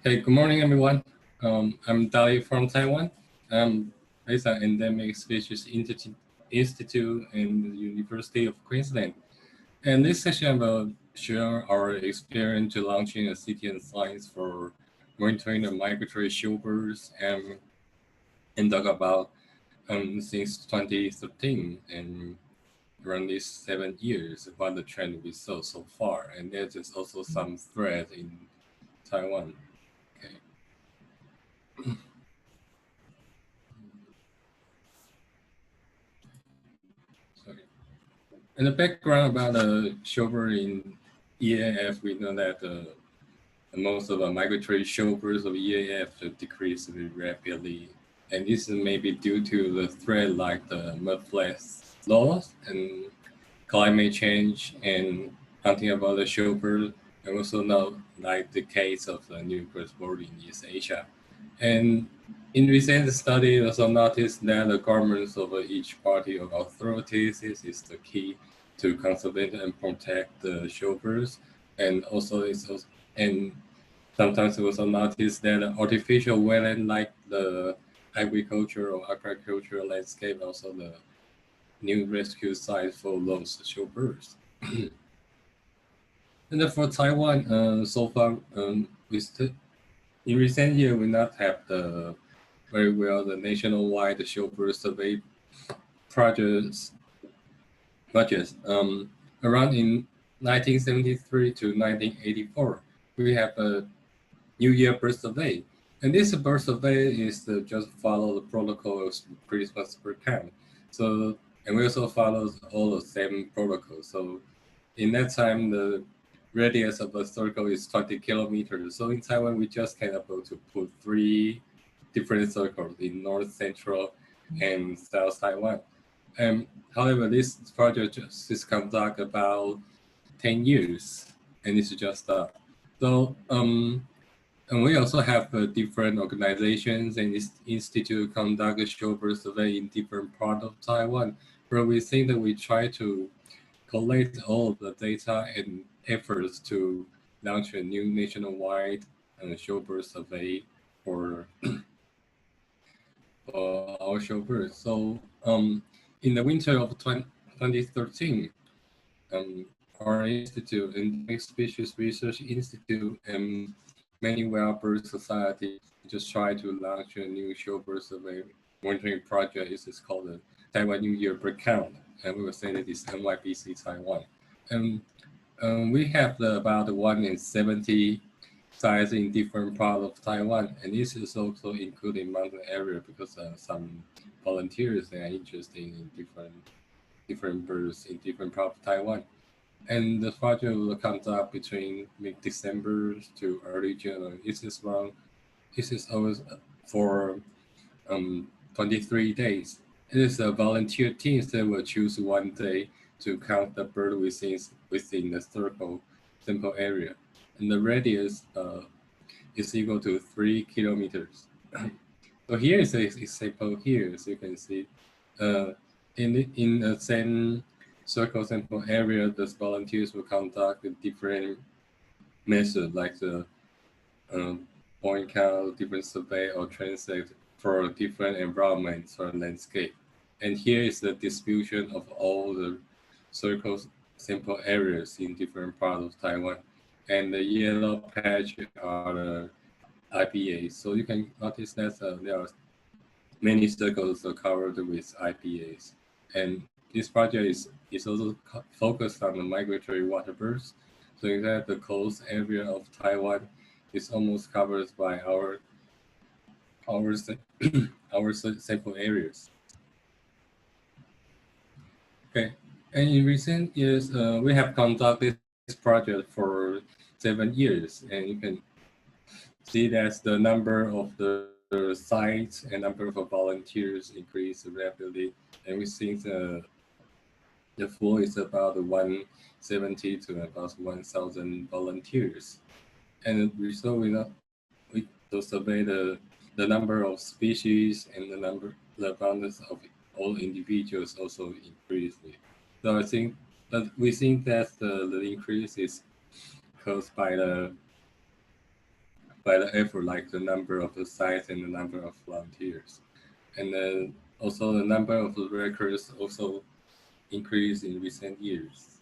Hey, good morning, everyone. I'm Dali from Taiwan. I'm based at Endemic Species Institute in the University of Queensland. And this session will share our experience to launching a citizen science for monitoring the migratory shorebirds and talk about since 2013 and around these 7 years what the trend we saw so far. And there's just also some thread in Taiwan. Okay. Sorry. In the background about the shorebird in EAF, we know that most of the migratory shorebirds of EAF decrease very rapidly. And this is maybe due to the threat like the mudflats loss and climate change and hunting about the shorebird. And also now like the case of the new bird in East Asia. And in recent study, also noticed that the governments of each party or authorities is the key to conserve and protect the shorebirds. And also and sometimes we also notice that artificial wetland like the agriculture or aquaculture landscape, also the new rescue site for those shorebirds. And then for Taiwan, so far, in recent years, we not have the very well the nationwide shorebird survey projects budgets. Around in 1973 to 1984, we have a New Year bird survey. And this bird survey is to just follow the protocol of Christmas bird count. So, and we also follow all the same protocol. So in that time, the radius of a circle is 20 kilometers. So in Taiwan, we just can able to put 3 different circles in North, Central, and South Taiwan. However, this project just is conducted about 10 years, and it's just so. And we also have different organizations and institute conduct a shorebird survey in different parts of Taiwan, where we think that we try to collect all of the data and efforts to launch a new nationwide shorebird survey for our shorebirds. So in the winter of 2013, our institute, Endemic Species Research Institute, and many waterbird society just try to launch a new shorebird survey monitoring project. It's called the Taiwan New Year Bird Count, and we will say that it's NYBC Taiwan. And we have about 1 in 70 sites in different parts of Taiwan, and this is also including mountain area because some volunteers are interested in different birds in different parts of Taiwan. And the project will conduct between mid-December to early January. This is always for 23 days. It is a volunteer team that will choose one day to count the bird within the circle sample area. And the radius is equal to 3 kilometers. So here is a example here, as you can see. In the same circle sample area, the volunteers will conduct a different method like the point count, different survey or transect for different environments or landscape. And here is the distribution of all the circle sample areas in different parts of Taiwan. And the yellow patch are the IPAs. So you can notice that there are many circles covered with IPAs. And this project is also focused on the migratory waterbirds, so that the coast area of Taiwan is almost covered by our sample areas. Okay, and in recent years, we have conducted this project for 7 years, and you can see that the number of the sites and number of volunteers increase rapidly, and we think the flow is about 170 to about 1,000 volunteers. And we survey the number of species and the abundance of all individuals also increased. So I think that we think that the increase is caused by the by the effort, like the number of the sites and the number of volunteers. And then also the number of the records also increased in recent years.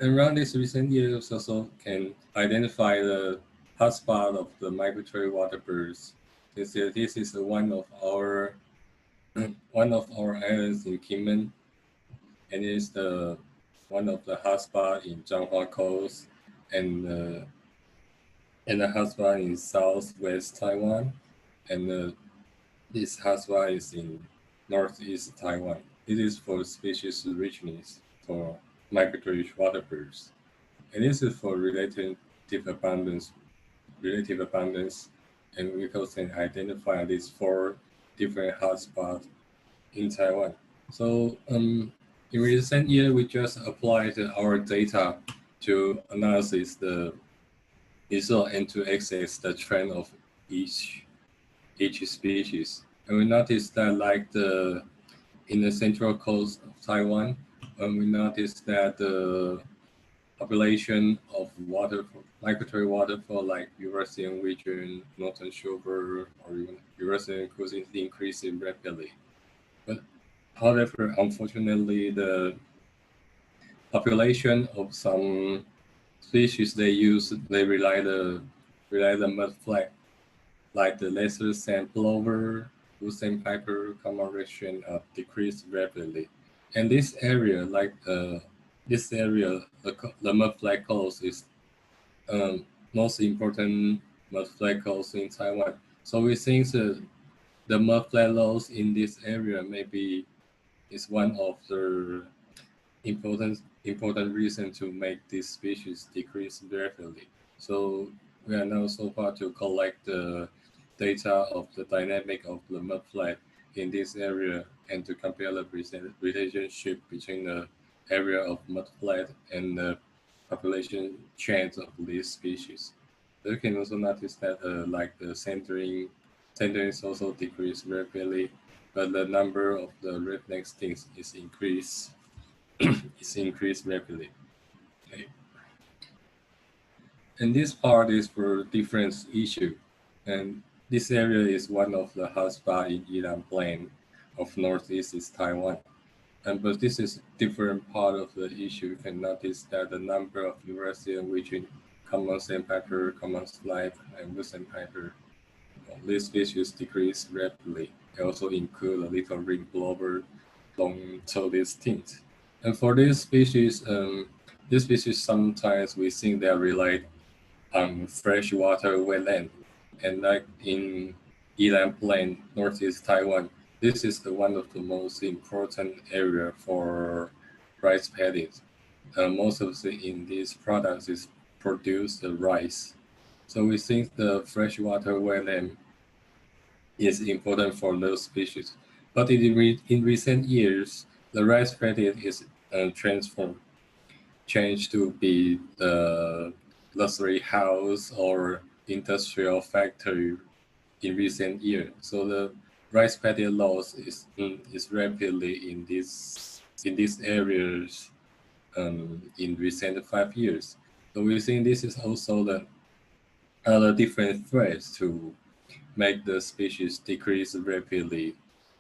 And around this recent years also can identify the hotspot of the migratory waterbirds. This is one of our islands in Kinmen, and it is the one of the hotspot in Changhua Coast and the hotspot in southwest Taiwan, and this hotspot is in northeast Taiwan. It is for species richness for migratory waterbirds, and this is for relative abundance, and we can identify these 4 different hotspots in Taiwan. So in recent year, we just applied our data to analyze the result and to access the trend of each species. And we noticed that like in the central coast of Taiwan, we noticed that the population of migratory waterfall like Eurasian region, northern Shorebird, or even Eurasian coast is increasing rapidly. But however, unfortunately, the population of some species they rely the mudflat, like the lesser sand plover, blue sandpiper, common ration decreased rapidly. And this area, the mudflat coast is most important mudflat coast in Taiwan. So we think the mudflat loss in this area maybe is one of the important reason to make this species decrease rapidly. So we are now so far to collect the data of the dynamic of the mudflat in this area and to compare the relationship between the area of mudflat and the population trends of these species. You can also notice that like the centering is also decreased rapidly, but the number of the redneck stinks is increased rapidly. Okay. And this part is for different issue. And this area is one of the hotspots in Yilan Plain of northeast Taiwan. But this is different part of the issue. You can notice that the number of Eurasian region, common sandpiper, common snipe, and blue sandpiper, these species decrease rapidly. They also include a little ring plover, long-toed tint. And for this species sometimes we think they rely on freshwater wetland. And like in Yilan Plain, northeast Taiwan, this is one of the most important area for rice paddies. Most of in these products is produce the rice. So we think the freshwater wetland is important for those species. But in recent years, the rice paddy is changed to be the luxury house or industrial factory in recent years. So the rice paddy loss is rapidly in these areas in recent 5 years. So we think this is also the other different threats to make the species decrease rapidly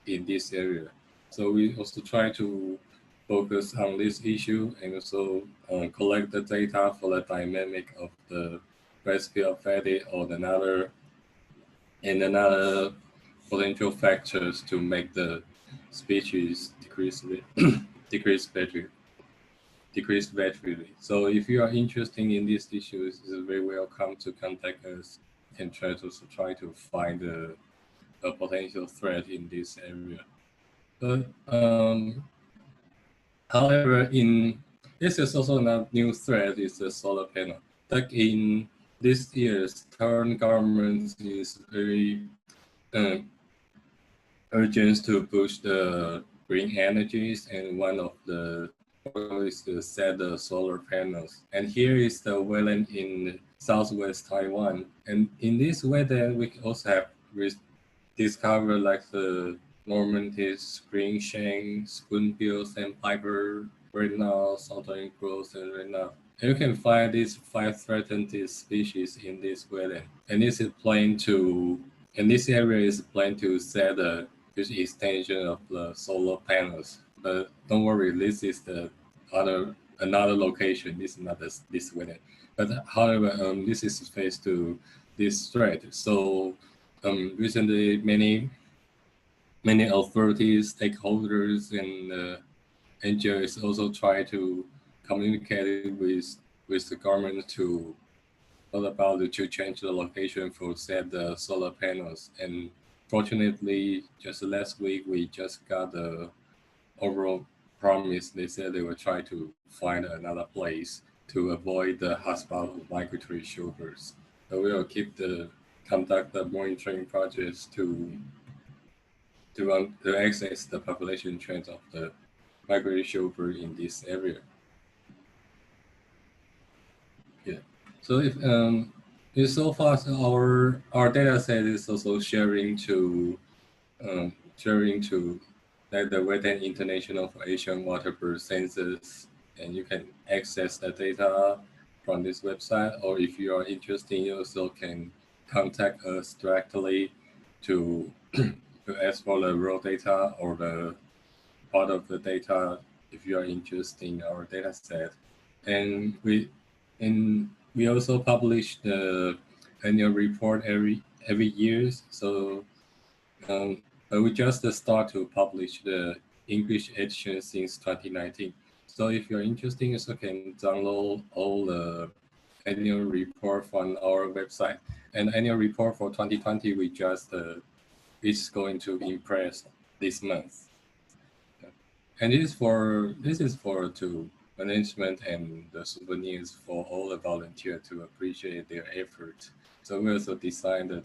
in this area. So we also try to focus on this issue and also collect the data for the dynamic of the recipe of fatty or another potential factors to make the species decrease rapidly. So if you are interested in these issues, it's very welcome to contact us and try to find a potential threat in this area. But however, this is also not new threat. Is the solar panel. Like in this year's Taiwan government is very urgent to push the green energies, and one of the is to set the solar panels. And here is the wetland in southwest Taiwan. And in this wetland, we also have discovered like the Normandy's green shank, spoonbill, sandpiper, redknot, southern crows, and redknot. And you can find these 5 threatened species in this wetland. And this is planned to, and this area is planned to set a huge extension of the solar panels. But don't worry, this is the another location. This is not this wetland. But however, this is faced to this threat. So recently, many authorities, stakeholders, and NGOs also try to communicate with the government to change the location for set the solar panels. And fortunately, just last week we just got the overall promise. They said they will try to find another place to avoid the hotspot of migratory shorebirds. So we will conduct the monitoring projects to access the population trends of the migratory shorebird in this area. Yeah. So if so far our data set is also sharing to like the Wetland International for Asian Waterbird Census, and you can access the data from this website. Or if you are interested, you also can contact us directly to ask for the raw data or the part of the data if you are interested in our data set. And we also publish the annual report every year. So we just start to publish the English edition since 2019. So if you're interested, you also can download all the annual report from our website. And annual report for 2020, we just is going to impress this month. And this is for to management and the souvenirs for all the volunteers to appreciate their effort. So we also designed a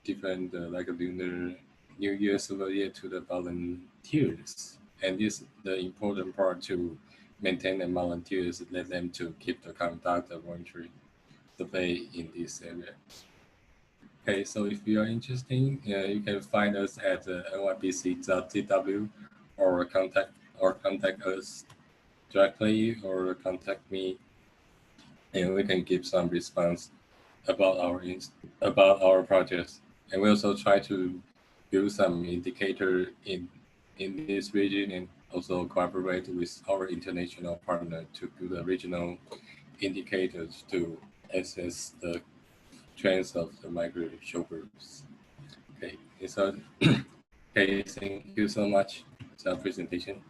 different like a lunar New Year souvenir to the volunteers. And this the important part to maintain the volunteers, let them to keep the conduct of voluntary survey in this area. Okay, so if you are interested, you can find us at nybc.tw or contact us directly or contact me, and we can give some response about our projects. And we also try to build some indicator in this region, and also collaborate with our international partner to build the regional indicators to assess the trends of the migratory shorebirds. Okay, so okay, thank you so much for the presentation.